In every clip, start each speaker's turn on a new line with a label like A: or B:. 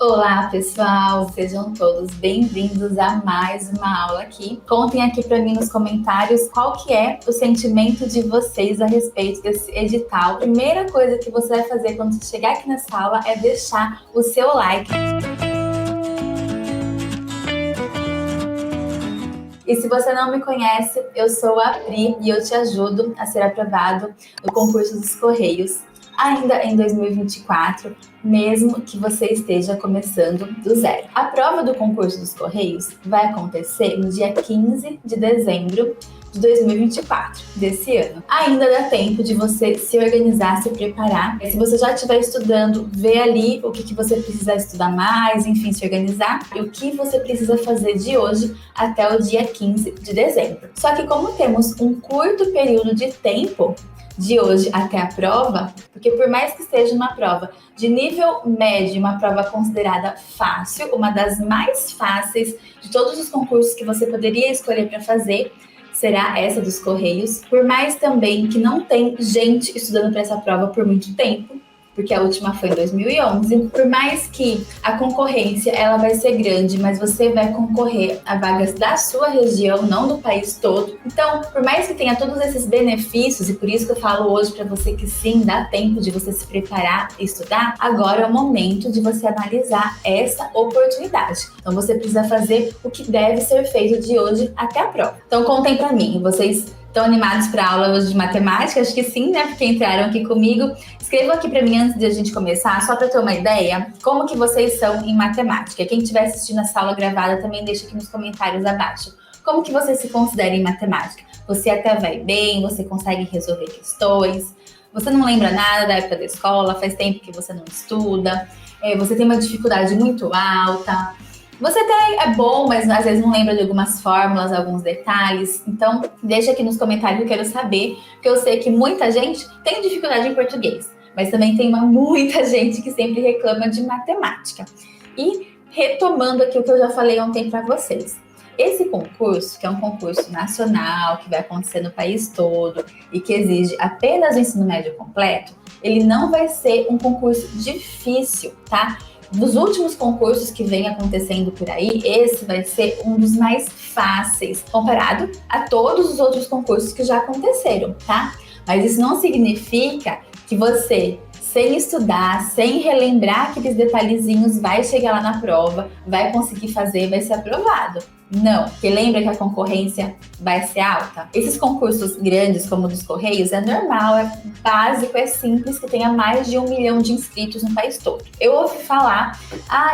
A: Olá, pessoal! Sejam todos bem-vindos a mais uma aula aqui. Contem aqui para mim nos comentários qual que é o sentimento de vocês a respeito desse edital. Primeira coisa que você vai fazer quando você chegar aqui nessa aula é deixar o seu like. E se você não me conhece, eu sou a Pri e eu te ajudo a ser aprovado no concurso dos Correios ainda em 2024, mesmo que você esteja começando do zero. A prova do concurso dos Correios vai acontecer no dia 15 de dezembro de 2024, desse ano. Ainda dá tempo de você se organizar, se preparar. Se você já estiver estudando, vê ali o que você precisa estudar mais, enfim, se organizar e o que você precisa fazer de hoje até o dia 15 de dezembro. Só que como temos um curto período de tempo, de hoje até a prova, porque por mais que seja uma prova de nível médio, uma prova considerada fácil, uma das mais fáceis de todos os concursos que você poderia escolher para fazer, será essa dos Correios. Por mais também que não tem gente estudando para essa prova por muito tempo, porque a última foi em 2011. Por mais que a concorrência ela vai ser grande, mas você vai concorrer a vagas da sua região, não do país todo. Então, por mais que tenha todos esses benefícios, e por isso que eu falo hoje para você que sim, dá tempo de você se preparar e estudar, agora é o momento de você analisar essa oportunidade. Então, você precisa fazer o que deve ser feito de hoje até a prova. Então, contem para mim, vocês estão animados para a aula hoje de matemática? Acho que sim, né? Porque entraram aqui comigo. Escrevam aqui para mim antes de a gente começar, só para ter uma ideia, como que vocês são em matemática. Quem estiver assistindo essa aula gravada também deixa aqui nos comentários abaixo. Como que você se considera em matemática? Você até vai bem, você consegue resolver questões, você não lembra nada da época da escola, faz tempo que você não estuda, você tem uma dificuldade muito alta. Você até é bom, mas às vezes não lembra de algumas fórmulas, alguns detalhes. Então, deixa aqui nos comentários que eu quero saber, porque eu sei que muita gente tem dificuldade em português, mas também tem muita gente que sempre reclama de matemática. E retomando aqui o que eu já falei ontem para vocês. Esse concurso, que é um concurso nacional, que vai acontecer no país todo e que exige apenas o ensino médio completo, ele não vai ser um concurso difícil, tá? Dos últimos concursos que vem acontecendo por aí, esse vai ser um dos mais fáceis, comparado a todos os outros concursos que já aconteceram, tá? Mas isso não significa que você, sem estudar, sem relembrar aqueles detalhezinhos, vai chegar lá na prova, vai conseguir fazer, vai ser aprovado. Não, porque lembra que a concorrência vai ser alta? Esses concursos grandes, como o dos Correios, é normal, é básico, é simples, que tenha mais de 1 milhão de inscritos no país todo. Eu ouvi falar,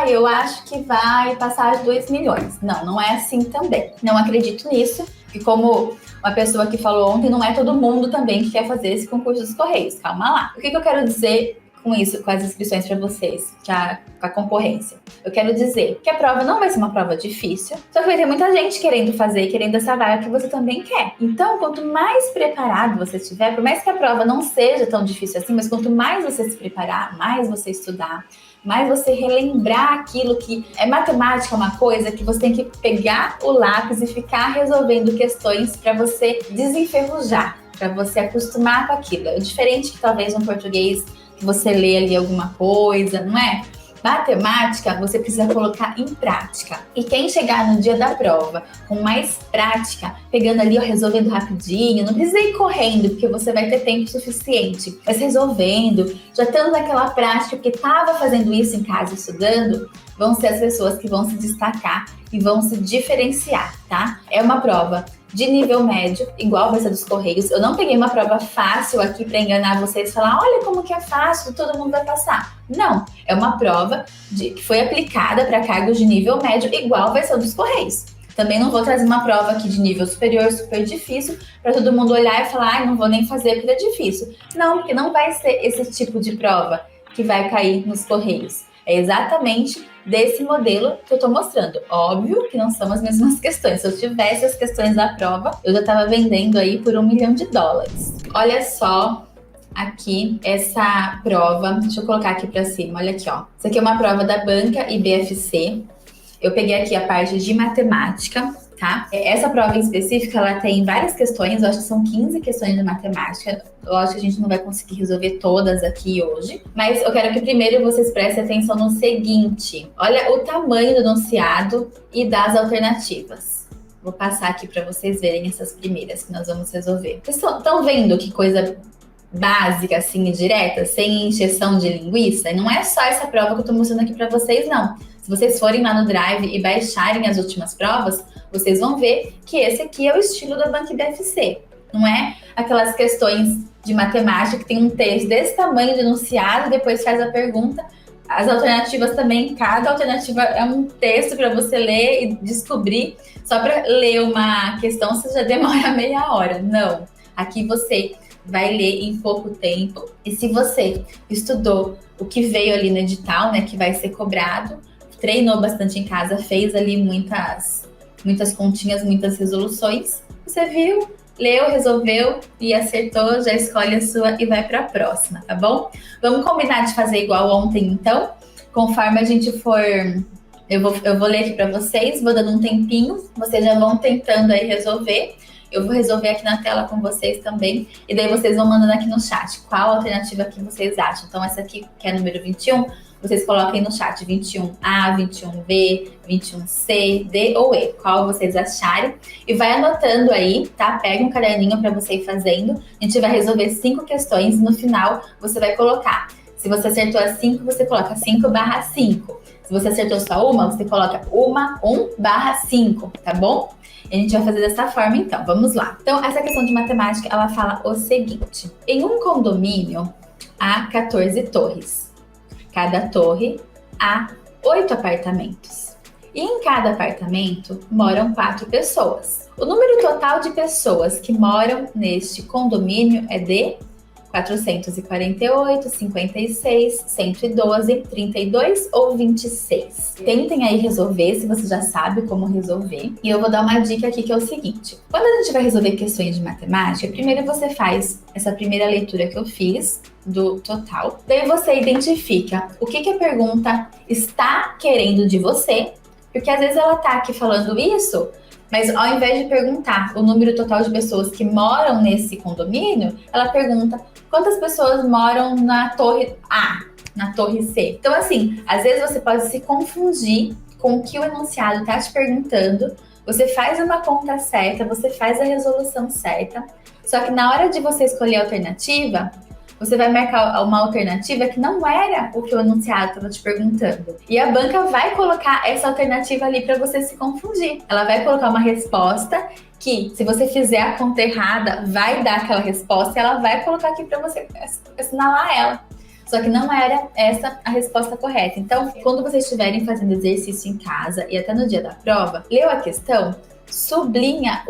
A: eu acho que vai passar de 2 milhões. Não, não é assim também. Não acredito nisso, e como uma pessoa que falou ontem, não é todo mundo também que quer fazer esse concurso dos Correios. Calma lá. O que eu quero dizer com isso, com as inscrições para vocês, com a concorrência? Eu quero dizer que a prova não vai ser uma prova difícil, só que vai ter muita gente querendo fazer, querendo essa vaga que você também quer. Então, quanto mais preparado você estiver, por mais que a prova não seja tão difícil assim, mas quanto mais você se preparar, mais você estudar, mais você relembrar aquilo que é matemática, uma coisa que você tem que pegar o lápis e ficar resolvendo questões para você desenferrujar, para você acostumar com aquilo. É diferente que talvez um português que você lê ali alguma coisa, não é? Matemática, você precisa colocar em prática. E quem chegar no dia da prova com mais prática, pegando ali, resolvendo rapidinho, não precisa ir correndo, porque você vai ter tempo suficiente. Mas resolvendo, já estando naquela prática, porque estava fazendo isso em casa, estudando, vão ser as pessoas que vão se destacar e vão se diferenciar, tá? É uma prova de nível médio, igual vai ser dos Correios. Eu não peguei uma prova fácil aqui para enganar vocês e falar, olha como que é fácil, todo mundo vai passar. Não, é uma prova que foi aplicada para cargos de nível médio, igual vai ser o dos Correios. Também não vou trazer uma prova aqui de nível superior, super difícil, para todo mundo olhar e falar, não vou nem fazer porque é difícil. Não, porque não vai ser esse tipo de prova que vai cair nos Correios. É exatamente desse modelo que eu tô mostrando. Óbvio que não são as mesmas questões. Se eu tivesse as questões da prova, eu já tava vendendo aí por $1 milhão. Olha só aqui essa prova. Deixa eu colocar aqui pra cima. Olha aqui, ó. Isso aqui é uma prova da Banca e BFC. Eu peguei aqui a parte de matemática, tá? Essa prova em específica, ela tem várias questões, eu acho que são 15 questões de matemática. Eu acho que a gente não vai conseguir resolver todas aqui hoje, mas eu quero que primeiro vocês prestem atenção no seguinte. Olha o tamanho do enunciado e das alternativas. Vou passar aqui para vocês verem essas primeiras que nós vamos resolver. Vocês estão vendo que coisa básica, assim, e direta, sem encheção de linguiça? E não é só essa prova que eu tô mostrando aqui para vocês, não. Se vocês forem lá no Drive e baixarem as últimas provas, vocês vão ver que esse aqui é o estilo da Bank BFC. Não é aquelas questões de matemática que tem um texto desse tamanho de enunciado, depois faz a pergunta. As alternativas também, cada alternativa é um texto para você ler e descobrir. Só para ler uma questão você já demora meia hora. Não. Aqui você vai ler em pouco tempo. E se você estudou o que veio ali no edital, né, que vai ser cobrado, treinou bastante em casa, fez ali muitas continhas, muitas resoluções, você viu, leu, resolveu e acertou, já escolhe a sua e vai para a próxima, tá bom? Vamos combinar de fazer igual ontem, então? Conforme a gente for... Eu vou ler aqui para vocês, vou dando um tempinho, vocês já vão tentando aí resolver. Eu vou resolver aqui na tela com vocês também, e daí vocês vão mandando aqui no chat qual alternativa que vocês acham. Então, essa aqui, que é número 21, vocês coloquem no chat 21A, 21B, 21C, D ou E, qual vocês acharem. E vai anotando aí, tá? Pega um caderninho para você ir fazendo. A gente vai resolver 5 questões e no final você vai colocar. Se você acertou as 5, você coloca 5/5. Se você acertou só uma, você coloca 1/5, tá bom? A gente vai fazer dessa forma, então. Vamos lá. Então, essa questão de matemática, ela fala o seguinte. Em um condomínio, há 14 torres. Cada torre há 8 apartamentos. E em cada apartamento moram 4 pessoas. O número total de pessoas que moram neste condomínio é de 448, 56, 112, 32 ou 26. Tentem aí resolver, se você já sabe como resolver. E eu vou dar uma dica aqui que é o seguinte. Quando a gente vai resolver questões de matemática, primeiro você faz essa primeira leitura que eu fiz do total. Daí você identifica o que a pergunta está querendo de você, porque às vezes ela tá aqui falando isso, mas ao invés de perguntar o número total de pessoas que moram nesse condomínio, ela pergunta quantas pessoas moram na torre A, na torre C. Então, assim, às vezes você pode se confundir com o que o enunciado está te perguntando, você faz uma conta certa, você faz a resolução certa, só que na hora de você escolher a alternativa, você vai marcar uma alternativa que não era o que o enunciado estava te perguntando. E a banca vai colocar essa alternativa ali para você se confundir. Ela vai colocar uma resposta que, se você fizer a conta errada, vai dar aquela resposta e ela vai colocar aqui para você assinalar ela. Só que não era essa a resposta correta. Então, quando vocês estiverem fazendo exercício em casa e até no dia da prova, leu a questão, sublinha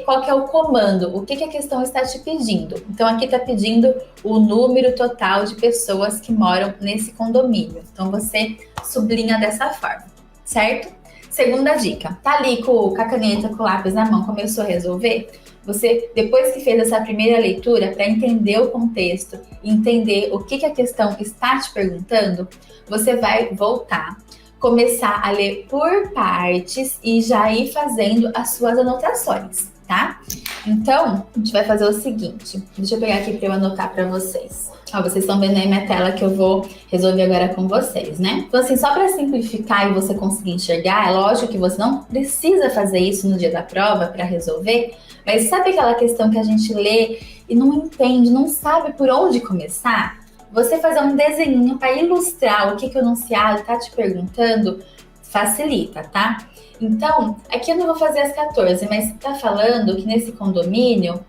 A: qual que é o comando, o que a questão está te pedindo. Então, aqui está pedindo o número total de pessoas que moram nesse condomínio. Então, você sublinha dessa forma, certo? Segunda dica, tá ali com a caneta, com o lápis na mão, começou a resolver? Você, depois que fez essa primeira leitura, para entender o contexto e entender o que a questão está te perguntando, você vai voltar, começar a ler por partes e já ir fazendo as suas anotações, tá? Então, a gente vai fazer o seguinte, deixa eu pegar aqui para eu anotar para vocês. Ó, vocês estão vendo aí minha tela que eu vou resolver agora com vocês, né? Então, assim, só para simplificar e você conseguir enxergar, é lógico que você não precisa fazer isso no dia da prova para resolver, mas sabe aquela questão que a gente lê e não entende, não sabe por onde começar? Você fazer um desenho para ilustrar o que o enunciado está te perguntando facilita, tá? Então, aqui eu não vou fazer as 14, mas tá falando que nesse condomínio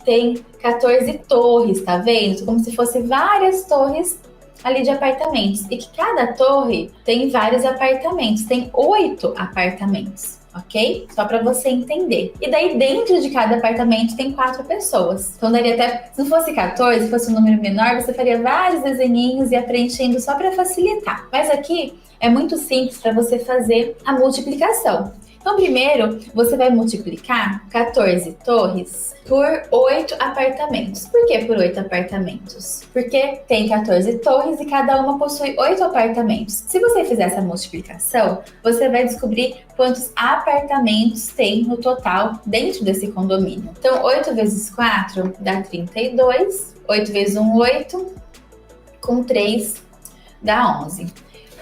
A: tem 14 torres, tá vendo? Como se fosse várias torres ali de apartamentos. E que cada torre tem vários apartamentos, tem 8 apartamentos. Ok? Só para você entender. E daí, dentro de cada apartamento, tem 4 pessoas. Então, daria até, se não fosse 14, se fosse um número menor, você faria vários desenhinhos e ia preenchendo só para facilitar. Mas aqui é muito simples para você fazer a multiplicação. Então, primeiro, você vai multiplicar 14 torres por 8 apartamentos. Por que por 8 apartamentos? Porque tem 14 torres e cada uma possui 8 apartamentos. Se você fizer essa multiplicação, você vai descobrir quantos apartamentos tem no total dentro desse condomínio. Então, 8 vezes 4 dá 32. 8 vezes 1, 8. Com 3 dá 11.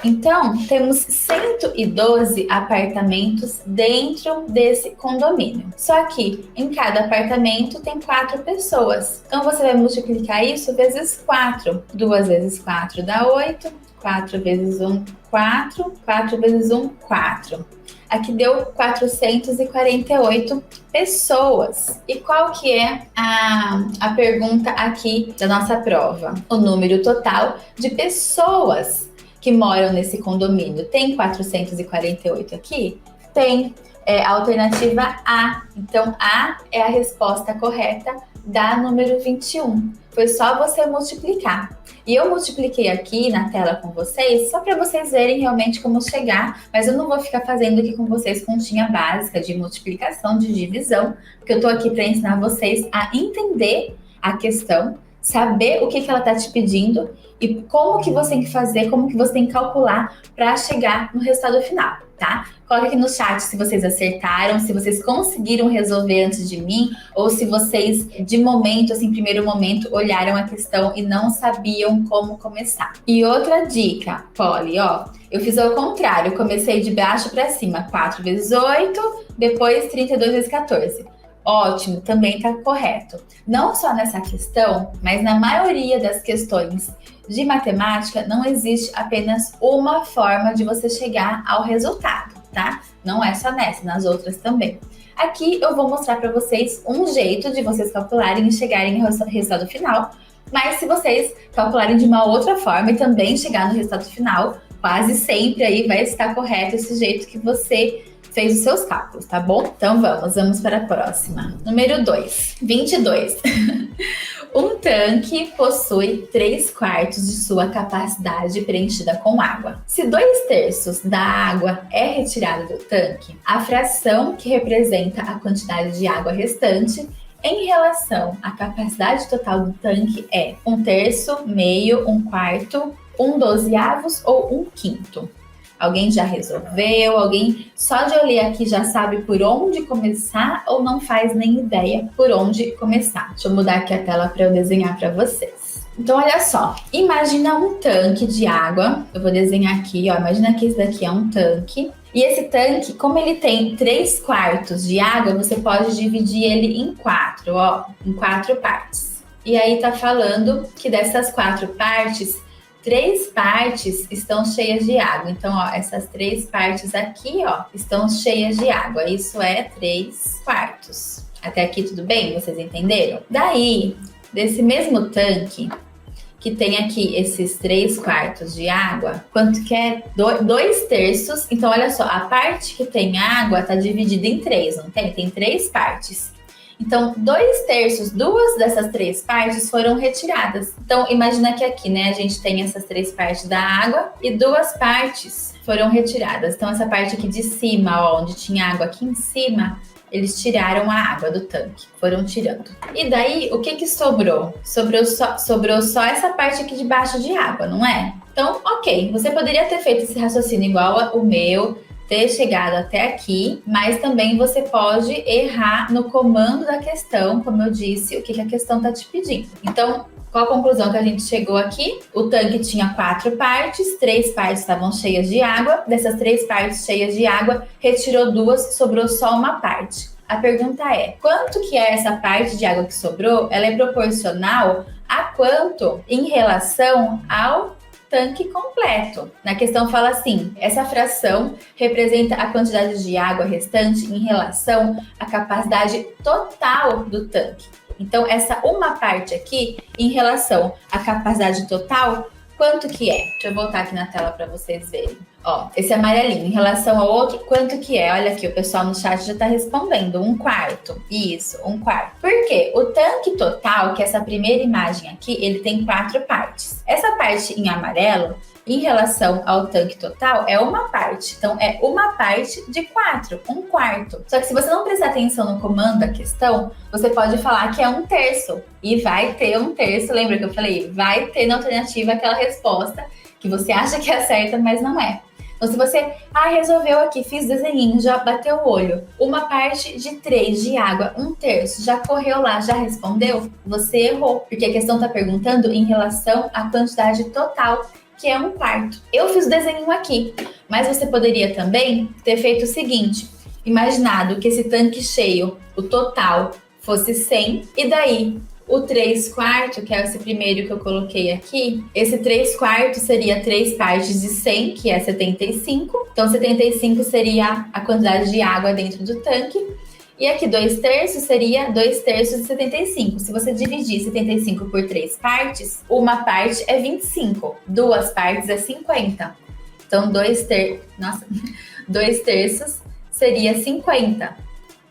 A: Então, temos 112 apartamentos dentro desse condomínio. Só que em cada apartamento tem 4 pessoas. Então, você vai multiplicar isso vezes 4. 2 vezes 4 dá 8. 4 vezes 1, 4. 4 vezes 1, 4. Aqui deu 448 pessoas. E qual que é a pergunta aqui da nossa prova? O número total de pessoas que moram nesse condomínio. Tem 448 aqui? Tem. É a alternativa A. Então, A é a resposta correta da número 21. Foi só você multiplicar. E eu multipliquei aqui na tela com vocês, só para vocês verem realmente como chegar, mas eu não vou ficar fazendo aqui com vocês continha básica de multiplicação, de divisão, porque eu tô aqui para ensinar vocês a entender a questão, saber o que ela tá te pedindo e como que você tem que fazer, como que você tem que calcular para chegar no resultado final, tá? Coloca aqui no chat se vocês acertaram, se vocês conseguiram resolver antes de mim, ou se vocês, de momento, assim, primeiro momento, olharam a questão e não sabiam como começar. E outra dica, Polly, ó, eu fiz ao contrário, eu comecei de baixo para cima, 4 vezes 8, depois 32 vezes 14. Ótimo, também está correto. Não só nessa questão, mas na maioria das questões de matemática, não existe apenas uma forma de você chegar ao resultado, tá? Não é só nessa, nas outras também. Aqui eu vou mostrar para vocês um jeito de vocês calcularem e chegarem ao resultado final, mas se vocês calcularem de uma outra forma e também chegar no resultado final, quase sempre aí vai estar correto esse jeito que você fez os seus cálculos, tá bom? Então vamos para a próxima. Número 2, 22. Um tanque possui 3/4 de sua capacidade preenchida com água. Se 2/3 da água é retirada do tanque, a fração que representa a quantidade de água restante em relação à capacidade total do tanque é 1/3, meio, 1/4, 1/12 ou 1/5. Alguém já resolveu? Alguém só de olhar aqui já sabe por onde começar ou não faz nem ideia por onde começar? Deixa eu mudar aqui a tela para eu desenhar para vocês. Então, olha só. Imagina um tanque de água. Eu vou desenhar aqui, ó. Imagina que esse daqui é um tanque. E esse tanque, como ele tem 3/4 de água, você pode dividir ele em 4, ó. Em 4 partes. E aí tá falando que dessas 4 partes, 3 partes estão cheias de água. Então, ó, essas 3 partes aqui, ó, estão cheias de água. Isso é 3/4. Até aqui tudo bem? Vocês entenderam? Daí, desse mesmo tanque, que tem aqui esses 3/4 de água, quanto que é 2/3. Então, olha só, a parte que tem água tá dividida em 3, não tem? Tem 3 partes. Então, 2/3, 2 dessas 3 partes foram retiradas. Então, imagina que aqui, né, a gente tem essas 3 partes da água e 2 partes foram retiradas. Então, essa parte aqui de cima, ó, onde tinha água aqui em cima, eles tiraram a água do tanque, foram tirando. E daí, o que sobrou? Sobrou só essa parte aqui de baixo de água, não é? Então, ok, você poderia ter feito esse raciocínio igual o meu, ter chegado até aqui, mas também você pode errar no comando da questão, como eu disse, o que a questão está te pedindo. Então, qual a conclusão que a gente chegou aqui? O tanque tinha 4 partes, 3 partes estavam cheias de água, dessas 3 partes cheias de água, retirou 2, sobrou só uma parte. A pergunta é, quanto que é essa parte de água que sobrou? Ela é proporcional a quanto em relação ao tanque completo. Na questão fala assim, essa fração representa a quantidade de água restante em relação à capacidade total do tanque. Então, essa uma parte aqui, em relação à capacidade total, quanto que é? Deixa eu voltar aqui na tela para vocês verem. Ó, esse amarelinho, em relação ao outro, quanto que é? Olha aqui, o pessoal no chat já tá respondendo, 1/4. Isso, 1/4. Por quê? O tanque total, que é essa primeira imagem aqui, ele tem 4 partes. Essa parte em amarelo, em relação ao tanque total, é uma parte. Então, é uma parte de 4, 1/4. Só que se você não prestar atenção no comando da questão, você pode falar que é 1/3. E vai ter 1/3. Lembra que eu falei? Vai ter na alternativa aquela resposta que você acha que é certa, mas não é. Então, se você resolveu aqui, fiz desenhinho, já bateu o olho, uma parte de 3 de água, 1/3, já correu lá, já respondeu, você errou. Porque a questão está perguntando em relação à quantidade total, que é 1/4. Eu fiz o desenho aqui, mas você poderia também ter feito o seguinte, imaginado que esse tanque cheio, o total, fosse 100, e daí o 3/4, que é esse primeiro que eu coloquei aqui, esse 3/4 seria 3 partes de 100, que é 75. Então, 75 seria a quantidade de água dentro do tanque. E aqui 2/3 seria 2/3 de 75. Se você dividir 75 por 3 partes, uma parte é 25, 2 partes é 50. Então, 2/3 seria 50,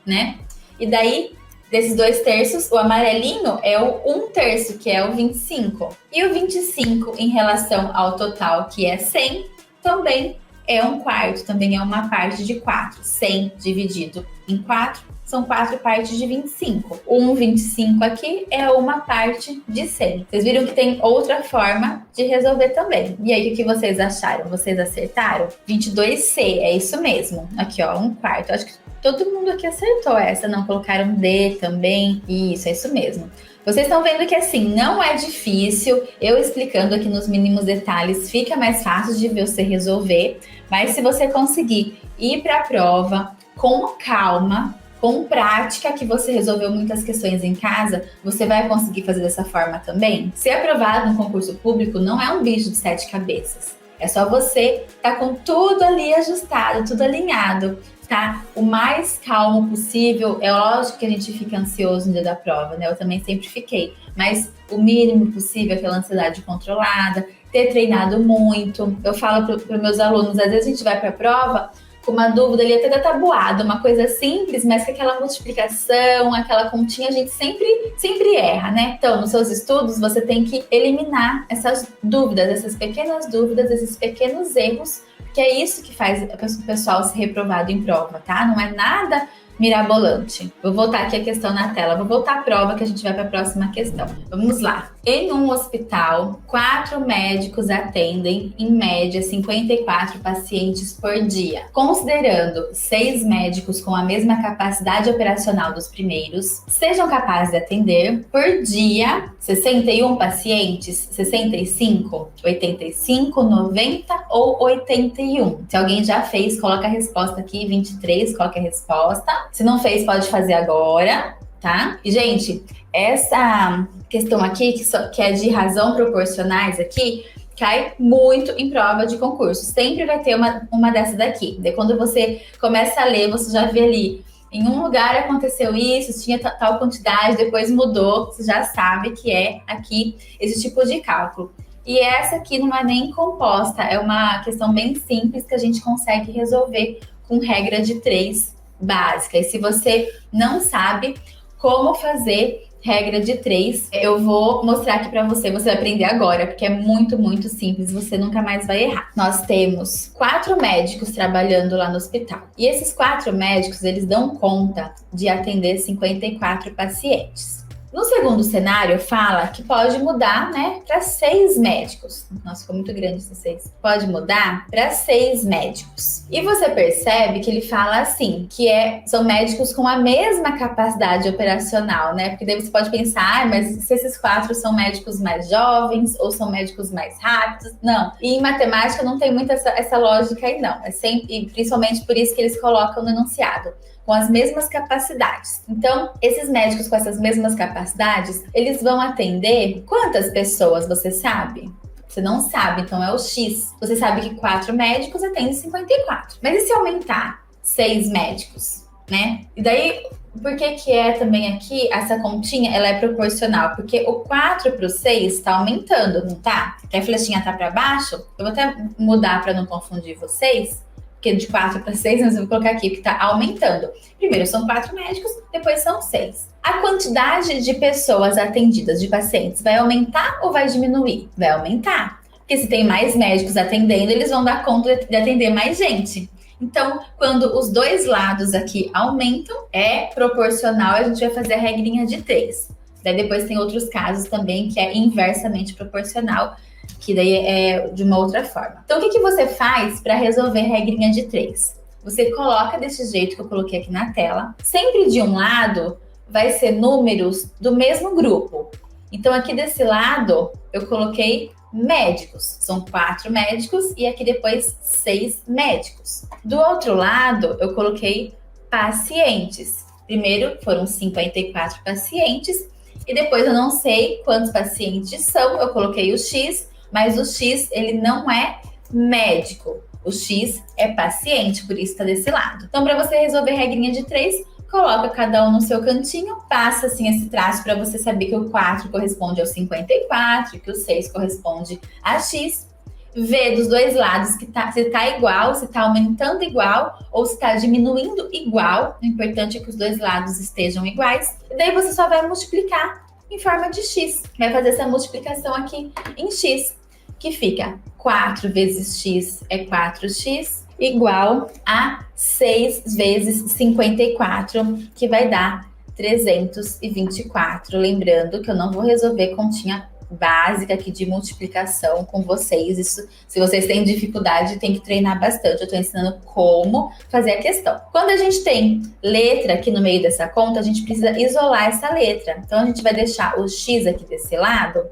A: né? E daí, desses 2/3, o amarelinho é o 1/3, que é o 25. E o 25 em relação ao total, que é 100, também é 1/4, também é uma parte de 4. 100 dividido em 4 são 4 partes de 25. 1/25 aqui é uma parte de 100. Vocês viram que tem outra forma de resolver também. E aí, o que vocês acharam? Vocês acertaram? 22C, é isso mesmo. Aqui, ó, 1/4. Acho que todo mundo aqui acertou essa, não colocaram D também. Isso, é isso mesmo. Vocês estão vendo que assim, não é difícil. Eu explicando aqui nos mínimos detalhes, fica mais fácil de você resolver. Mas se você conseguir ir para a prova com calma, com prática, que você resolveu muitas questões em casa, você vai conseguir fazer dessa forma também? Ser aprovado no concurso público não é um bicho de 7 cabeças. É só você estar com tudo ali ajustado, tudo alinhado, tá? O mais calmo possível. É lógico que a gente fica ansioso no dia da prova, né? Eu também sempre fiquei. Mas o mínimo possível, aquela ansiedade controlada, ter treinado muito. Eu falo para meus alunos, às vezes a gente vai para a prova com uma dúvida ali até da tabuada, uma coisa simples, mas que aquela multiplicação, aquela continha, a gente sempre erra, né? Então, nos seus estudos, você tem que eliminar essas dúvidas, essas pequenas dúvidas, esses pequenos erros, que é isso que faz o pessoal ser reprovado em prova, tá? Não é nada mirabolante. Vou voltar aqui a questão na tela, vou voltar à prova que a gente vai para a próxima questão. Vamos lá. Em um hospital, 4 médicos atendem, em média, 54 pacientes por dia. Considerando 6 médicos com a mesma capacidade operacional dos primeiros, sejam capazes de atender, por dia, 61 pacientes, 65, 85, 90 ou 81. Se alguém já fez, coloca a resposta aqui, 23, coloca a resposta. Se não fez, pode fazer agora, tá? E, gente, essa questão aqui, que é de razão proporcionais aqui, cai muito em prova de concurso. Sempre vai ter uma dessa daqui. Daí, quando você começa a ler, você já vê ali, em um lugar aconteceu isso, tinha tal quantidade, depois mudou, você já sabe que é aqui esse tipo de cálculo. E essa aqui não é nem composta, é uma questão bem simples que a gente consegue resolver com regra de 3 básica. E se você não sabe como fazer regra de 3, eu vou mostrar aqui para você, você vai aprender agora, porque é muito, muito simples, você nunca mais vai errar. Nós temos 4 médicos trabalhando lá no hospital. E esses 4 médicos, eles dão conta de atender 54 pacientes. No segundo cenário, fala que pode mudar, né, para 6 médicos. Nossa, ficou muito grande esse 6. Pode mudar para 6 médicos. E você percebe que ele fala assim, que são médicos com a mesma capacidade operacional, né? Porque daí você pode pensar, mas se esses 4 são médicos mais jovens ou são médicos mais rápidos? Não. E em matemática não tem muito essa lógica aí, não. É sempre, e principalmente por isso que eles colocam no enunciado, com as mesmas capacidades. Então, esses médicos com essas mesmas capacidades, eles vão atender quantas pessoas, você sabe? Você não sabe, então é o X. Você sabe que 4 médicos atendem 54. Mas e se aumentar 6 médicos, né? E daí, Por que é também aqui, essa continha, ela é proporcional? Porque o 4 para o 6 está aumentando, não tá? Que a flechinha tá para baixo. Eu vou até mudar para não confundir vocês, porque de 4 para 6, mas eu vou colocar aqui, que tá aumentando. Primeiro são 4 médicos, depois são 6. A quantidade de pessoas atendidas, de pacientes, vai aumentar ou vai diminuir? Vai aumentar. Porque se tem mais médicos atendendo, eles vão dar conta de atender mais gente. Então, quando os dois lados aqui aumentam, é proporcional, a gente vai fazer a regrinha de 3. Daí depois tem outros casos também que é inversamente proporcional, que daí é de uma outra forma. Então, o que você faz para resolver a regrinha de 3? Você coloca desse jeito que eu coloquei aqui na tela. Sempre de um lado vai ser números do mesmo grupo. Então, aqui desse lado, eu coloquei médicos. São 4 médicos e aqui depois 6 médicos. Do outro lado, eu coloquei pacientes. Primeiro foram 54 pacientes e depois eu não sei quantos pacientes são. Eu coloquei o X, mas o X ele não é médico. O X é paciente, por isso está desse lado. Então, para você resolver a regrinha de 3, coloca cada um no seu cantinho, passa assim esse traço para você saber que o 4 corresponde ao 54, que o 6 corresponde a X. Vê dos dois lados se tá igual, se tá aumentando igual ou se tá diminuindo igual. O importante é que os dois lados estejam iguais. E daí você só vai multiplicar em forma de X. Vai fazer essa multiplicação aqui em X, que fica 4 vezes X é 4x, igual a 6 vezes 54, que vai dar 324. Lembrando que eu não vou resolver continha básica aqui de multiplicação com vocês. Isso, se vocês têm dificuldade, tem que treinar bastante. Eu estou ensinando como fazer a questão. Quando a gente tem letra aqui no meio dessa conta, a gente precisa isolar essa letra. Então, a gente vai deixar o X aqui desse lado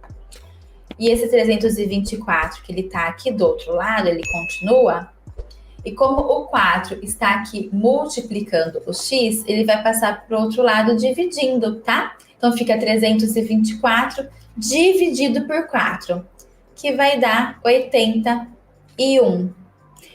A: e esse 324, que ele está aqui do outro lado, ele continua. E como o 4 está aqui multiplicando o X, ele vai passar para o outro lado dividindo, tá? Então, fica 324 dividido por 4, que vai dar 81.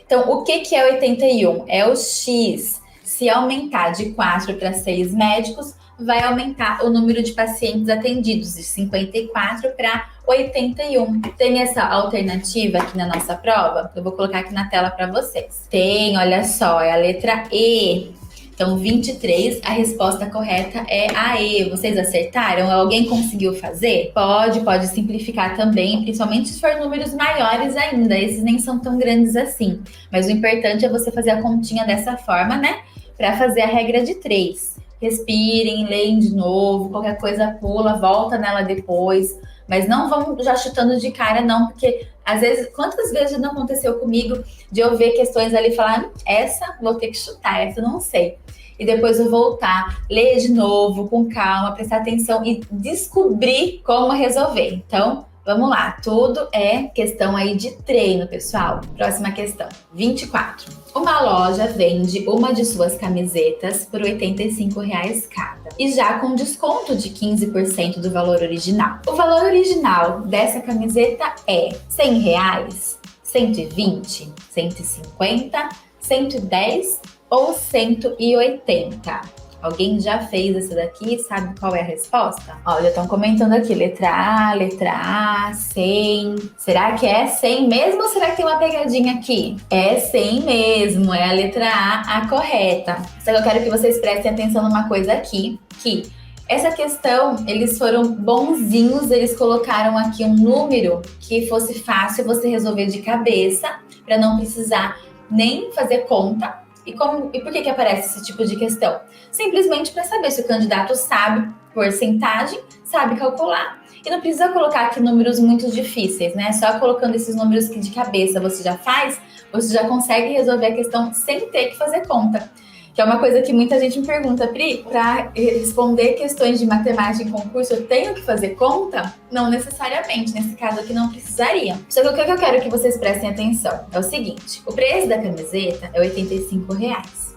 A: Então, o que é 81? É o X. Se aumentar de 4 para 6 médicos, vai aumentar o número de pacientes atendidos de 54 para 81. Tem essa alternativa aqui na nossa prova? Eu vou colocar aqui na tela para vocês. Tem, olha só, é a letra E. Então, 23, a resposta correta é a E. Vocês acertaram? Alguém conseguiu fazer? Pode simplificar também, principalmente se for números maiores ainda. Esses nem são tão grandes assim. Mas o importante é você fazer a continha dessa forma, né? Para fazer a regra de 3. Respirem, leem de novo, qualquer coisa pula, volta nela depois. Mas não vão já chutando de cara, não, porque às vezes, quantas vezes não aconteceu comigo de eu ver questões ali e falar, essa vou ter que chutar, essa eu não sei. E depois eu voltar, ler de novo, com calma, prestar atenção e descobrir como resolver. Então, vamos lá, tudo é questão aí de treino, pessoal. Próxima questão, 24. Uma loja vende uma de suas camisetas por R$ 85,00 cada, e já com desconto de 15% do valor original. O valor original dessa camiseta é R$100, 120, 150, 110 ou 180? Alguém já fez essa daqui e sabe qual é a resposta? Ó, já estão comentando aqui, letra A, 100. Será que é 100 mesmo ou será que tem uma pegadinha aqui? É 100 mesmo, é a letra A correta. Só que eu quero que vocês prestem atenção numa coisa aqui, que essa questão, eles foram bonzinhos, eles colocaram aqui um número que fosse fácil você resolver de cabeça, para não precisar nem fazer conta. E por que aparece esse tipo de questão? Simplesmente para saber se o candidato sabe porcentagem, sabe calcular, e não precisa colocar aqui números muito difíceis, né? Só colocando esses números que de cabeça você já faz, você já consegue resolver a questão sem ter que fazer conta. Que é uma coisa que muita gente me pergunta, Pri, para responder questões de matemática em concurso, eu tenho que fazer conta? Não necessariamente, nesse caso aqui não precisaria. Só que o que eu quero que vocês prestem atenção é o seguinte, o preço da camiseta é R$ 85,00.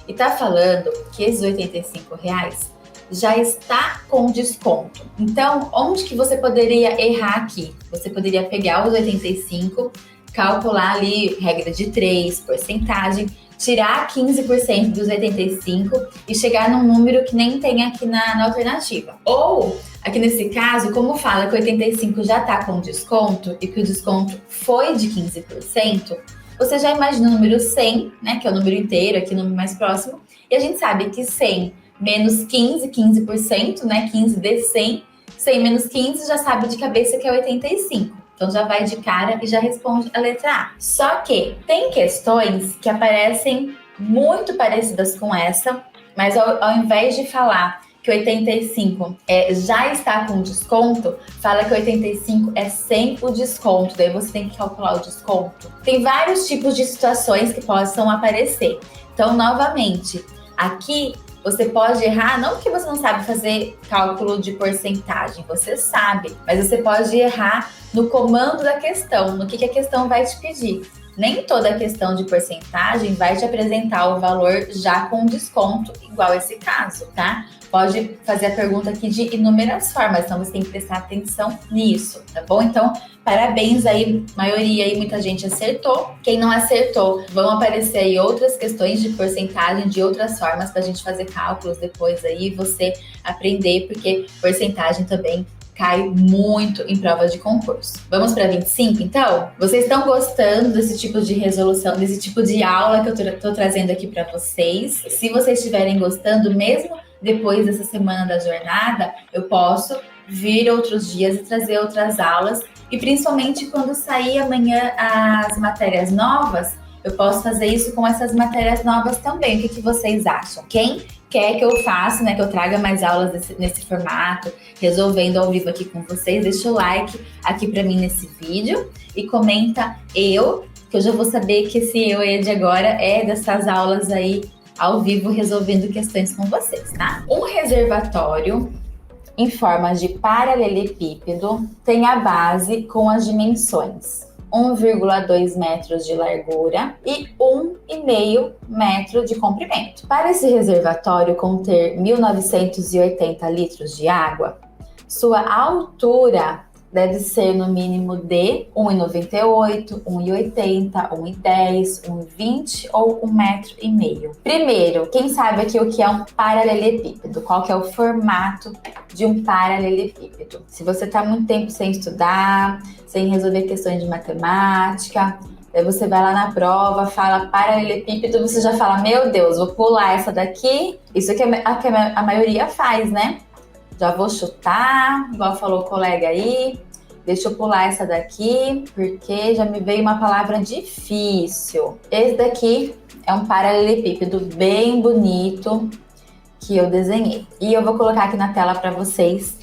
A: E tá falando que esses R$ 85,00 já está com desconto. Então, onde que você poderia errar aqui? Você poderia pegar os 85, calcular ali regra de 3, porcentagem, tirar 15% dos 85 e chegar num número que nem tem aqui na alternativa. Ou, aqui nesse caso, como fala que 85 já está com desconto e que o desconto foi de 15%, você já imagina o número 100, né, que é o número inteiro, aqui o número mais próximo, e a gente sabe que 100 menos 15, 15%, né, 15 de 100, 100 menos 15 já sabe de cabeça que é 85. Então já vai de cara e já responde a letra A. Só que tem questões que aparecem muito parecidas com essa, mas ao invés de falar que 85 já está com desconto, fala que 85 é sem o desconto, daí você tem que calcular o desconto. Tem vários tipos de situações que possam aparecer. Então, novamente, aqui você pode errar, não porque você não sabe fazer cálculo de porcentagem, você sabe, mas você pode errar no comando da questão, no que a questão vai te pedir. Nem toda questão de porcentagem vai te apresentar o valor já com desconto, igual esse caso, tá? Pode fazer a pergunta aqui de inúmeras formas, então você tem que prestar atenção nisso, tá bom? Então, parabéns aí, maioria aí, muita gente acertou. Quem não acertou, vão aparecer aí outras questões de porcentagem, de outras formas pra gente fazer cálculos depois aí, você aprender, porque porcentagem também cai muito em prova de concurso. Vamos para 25, então? Vocês estão gostando desse tipo de resolução, desse tipo de aula que eu tô trazendo aqui para vocês? Se vocês estiverem gostando, mesmo depois dessa semana da jornada, eu posso vir outros dias e trazer outras aulas. E principalmente quando sair amanhã as matérias novas, eu posso fazer isso com essas matérias novas também. O que vocês acham? Quem quer que eu faça, né, que eu traga mais aulas nesse formato, resolvendo ao vivo aqui com vocês, deixa o like aqui para mim nesse vídeo e comenta eu, que eu já vou saber que esse eu aí de agora é dessas aulas aí ao vivo resolvendo questões com vocês, tá? Um reservatório em forma de paralelepípedo tem a base com as dimensões 1,2 metros de largura e 1,5 metro de comprimento. Para esse reservatório conter 1.980 litros de água, sua altura deve ser no mínimo de 1,98, 1,80, 1,10, 1,20 ou 1,5 metro. Primeiro, quem sabe aqui o que é um paralelepípedo? Qual que é o formato de um paralelepípedo? Se você está muito tempo sem estudar, sem resolver questões de matemática, aí você vai lá na prova, fala paralelepípedo, você já fala, meu Deus, vou pular essa daqui. Isso que a maioria faz, né? Já vou chutar, igual falou o colega aí. Deixa eu pular essa daqui, porque já me veio uma palavra difícil. Esse daqui é um paralelepípedo bem bonito que eu desenhei. E eu vou colocar aqui na tela para vocês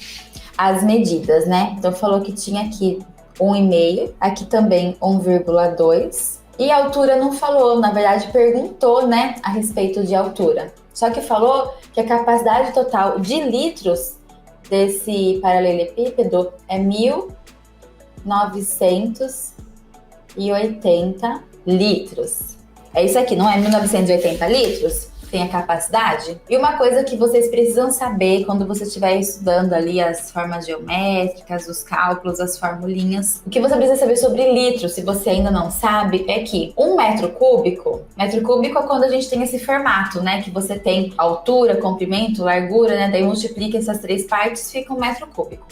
A: as medidas, né? Então falou que tinha aqui 1,5, aqui também 1,2. E a altura não falou, na verdade perguntou, né, a respeito de altura. Só que falou que a capacidade total de litros desse paralelepípedo é 1.980 litros. É isso aqui, não é 1.980 litros? Tem a capacidade? E uma coisa que vocês precisam saber quando você estiver estudando ali as formas geométricas, os cálculos, as formulinhas, o que você precisa saber sobre litros, se você ainda não sabe, é que 1 metro cúbico é quando a gente tem esse formato, né? Que você tem altura, comprimento, largura, né? Daí multiplica essas três partes, fica 1 metro cúbico.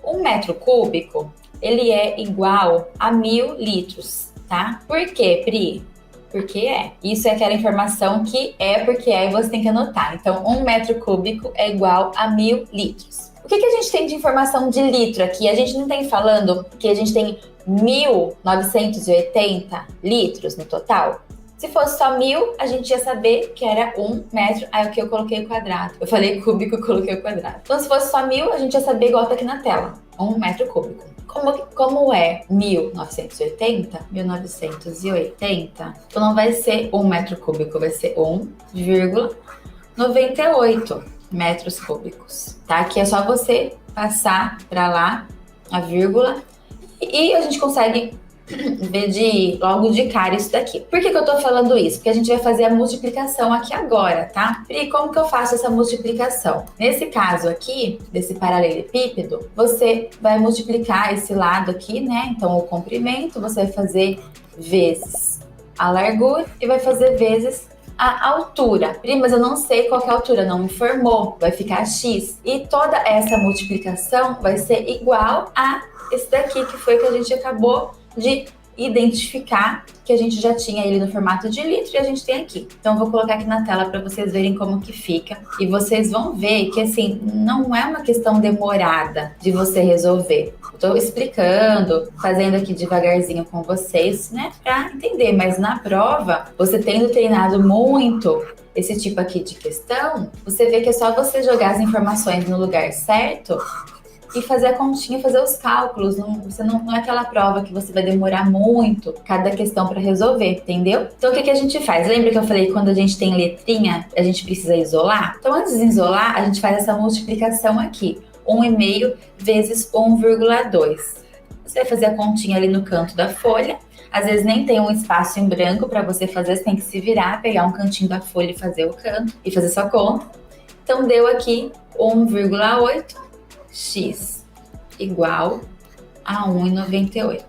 A: 1 metro cúbico, ele é igual a 1.000 litros, tá? Por quê, Pri? Porque é. Isso é aquela informação que é porque é e você tem que anotar. Então, 1 metro cúbico é igual a 1.000 litros. O que a gente tem de informação de litro aqui? A gente não tem falando que a gente tem 1.980 litros no total? Se fosse só 1.000, a gente ia saber que era 1 metro. Aí aqui eu coloquei o quadrado. Eu falei cúbico, coloquei o quadrado. Então, se fosse só 1.000, a gente ia saber igual tá aqui na tela. 1 metro cúbico. Como é 1.980, então não vai ser 1 metro cúbico, vai ser 1,98 metros cúbicos, tá? Aqui é só você passar para lá a vírgula e a gente consegue ver logo de cara isso daqui. Por que eu tô falando isso? Porque a gente vai fazer a multiplicação aqui agora, tá? E como que eu faço essa multiplicação? Nesse caso aqui, desse paralelepípedo, você vai multiplicar esse lado aqui, né? Então, o comprimento, você vai fazer vezes a largura e vai fazer vezes a altura. Mas eu não sei qual que é a altura, não me informou, vai ficar x. E toda essa multiplicação vai ser igual a esse daqui, que foi que a gente acabou de identificar, que a gente já tinha ele no formato de litro e a gente tem aqui. Então eu vou colocar aqui na tela para vocês verem como que fica e vocês vão ver que assim, não é uma questão demorada de você resolver. Estou explicando, fazendo aqui devagarzinho com vocês, né, para entender, mas na prova, você tendo treinado muito esse tipo aqui de questão, você vê que é só você jogar as informações no lugar certo e fazer a continha, fazer os cálculos. Não é aquela prova que você vai demorar muito cada questão para resolver, entendeu? Então o que a gente faz? Lembra que eu falei que quando a gente tem letrinha, a gente precisa isolar? Então antes de isolar, a gente faz essa multiplicação aqui. 1,5 vezes 1,2. Você vai fazer a continha ali no canto da folha. Às vezes nem tem um espaço em branco para você fazer, você tem que se virar, pegar um cantinho da folha e fazer o canto e fazer sua conta. Então deu aqui 1,8 x igual a 1,98.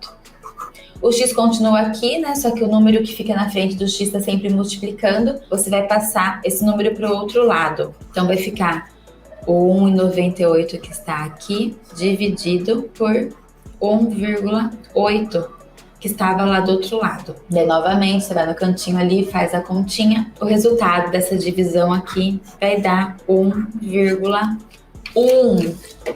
A: O x continua aqui, né? Só que o número que fica na frente do x está sempre multiplicando. Você vai passar esse número para o outro lado. Então vai ficar o 1,98 que está aqui dividido por 1,8 que estava lá do outro lado. Daí novamente você vai no cantinho ali, faz a continha. O resultado dessa divisão aqui vai dar 1,1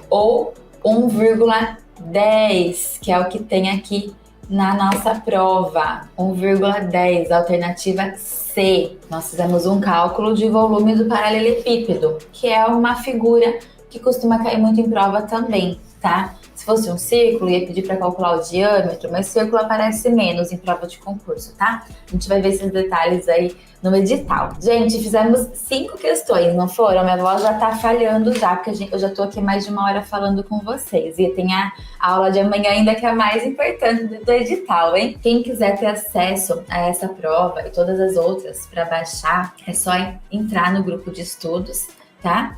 A: ou 1,10, que é o que tem aqui na nossa prova. 1,10, alternativa C. Nós fizemos um cálculo de volume do paralelepípedo, que é uma figura que costuma cair muito em prova também, tá? Se fosse um círculo, ia pedir para calcular o diâmetro, mas círculo aparece menos em prova de concurso, tá? A gente vai ver esses detalhes aí no edital. Gente, fizemos 5 questões, não foram? Minha voz já tá falhando já, porque eu já tô aqui mais de 1 hora falando com vocês. E tem a aula de amanhã ainda, que é a mais importante do edital, hein? Quem quiser ter acesso a essa prova e todas as outras para baixar, é só entrar no grupo de estudos, tá?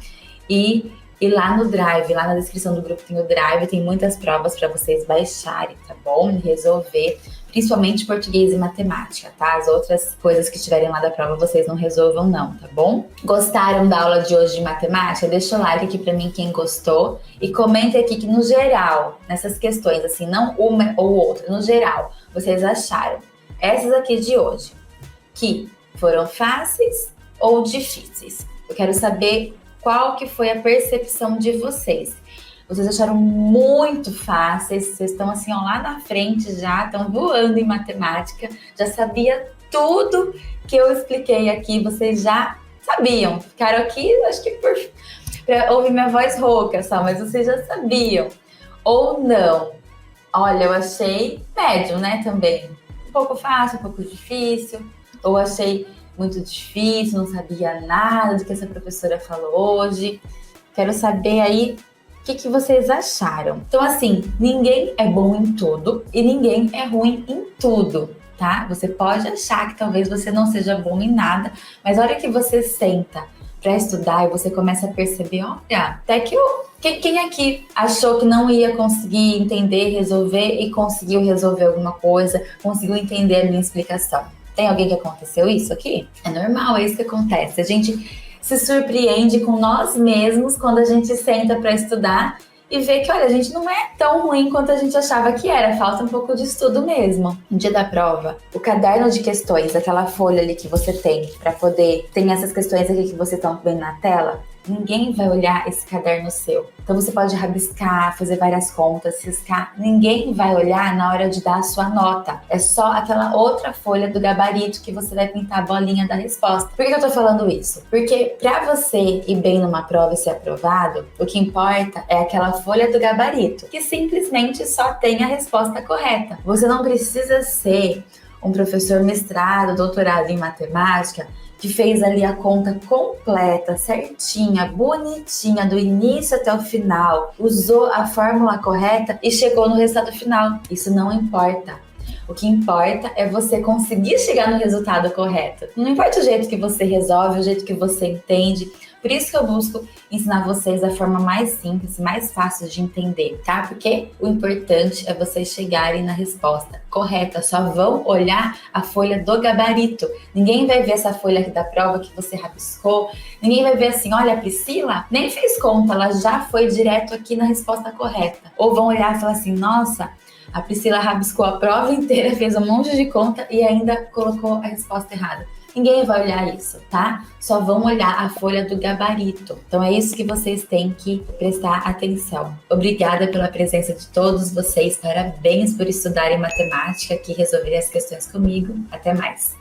A: E lá no Drive, lá na descrição do grupo tem o Drive, tem muitas provas para vocês baixarem, tá bom? E resolver, principalmente português e matemática, tá? As outras coisas que estiverem lá da prova vocês não resolvam não, tá bom? Gostaram da aula de hoje de matemática? Deixa o like aqui para mim quem gostou e comente aqui que no geral, nessas questões, assim, não uma ou outra, no geral, vocês acharam essas aqui de hoje que foram fáceis ou difíceis? Eu quero saber qual que foi a percepção de vocês. Vocês acharam muito fáceis, vocês estão assim, ó, lá na frente já, estão voando em matemática, já sabia tudo que eu expliquei aqui, vocês já sabiam. Ficaram aqui, acho que para ouvir minha voz rouca só, mas vocês já sabiam. Ou não? Olha, eu achei médio, né, também. Um pouco fácil, um pouco difícil. Ou achei muito difícil, não sabia nada do que essa professora falou hoje. Quero saber aí o que vocês acharam. Então, assim, ninguém é bom em tudo e ninguém é ruim em tudo, tá? Você pode achar que talvez você não seja bom em nada, mas a hora que você senta para estudar e você começa a perceber, olha, até que quem aqui achou que não ia conseguir entender, resolver e conseguiu resolver alguma coisa, conseguiu entender a minha explicação? Tem alguém que aconteceu isso aqui? É normal, é isso que acontece. A gente se surpreende com nós mesmos quando a gente senta para estudar e vê que, olha, a gente não é tão ruim quanto a gente achava que era. Falta um pouco de estudo mesmo. No dia da prova, o caderno de questões, aquela folha ali que você tem para poder... Tem essas questões aqui que você está vendo na tela. Ninguém vai olhar esse caderno seu. Então você pode rabiscar, fazer várias contas, riscar. Ninguém vai olhar na hora de dar a sua nota. É só aquela outra folha do gabarito que você vai pintar a bolinha da resposta. Por que eu tô falando isso? Porque para você ir bem numa prova e ser aprovado, o que importa é aquela folha do gabarito, que simplesmente só tem a resposta correta. Você não precisa ser um professor mestrado, doutorado em matemática, que fez ali a conta completa, certinha, bonitinha, do início até o final, usou a fórmula correta e chegou no resultado final. Isso não importa. O que importa é você conseguir chegar no resultado correto. Não importa o jeito que você resolve, o jeito que você entende, Por isso que eu busco ensinar vocês da forma mais simples, mais fácil de entender, tá? Porque o importante é vocês chegarem na resposta correta. Só vão olhar a folha do gabarito. Ninguém vai ver essa folha aqui da prova que você rabiscou. Ninguém vai ver assim, olha, a Priscila nem fez conta, ela já foi direto aqui na resposta correta. Ou vão olhar e falar assim, nossa, a Priscila rabiscou a prova inteira, fez um monte de conta e ainda colocou a resposta errada. Ninguém vai olhar isso, tá? Só vão olhar a folha do gabarito. Então é isso que vocês têm que prestar atenção. Obrigada pela presença de todos vocês. Parabéns por estudarem matemática aqui e resolverem as questões comigo. Até mais.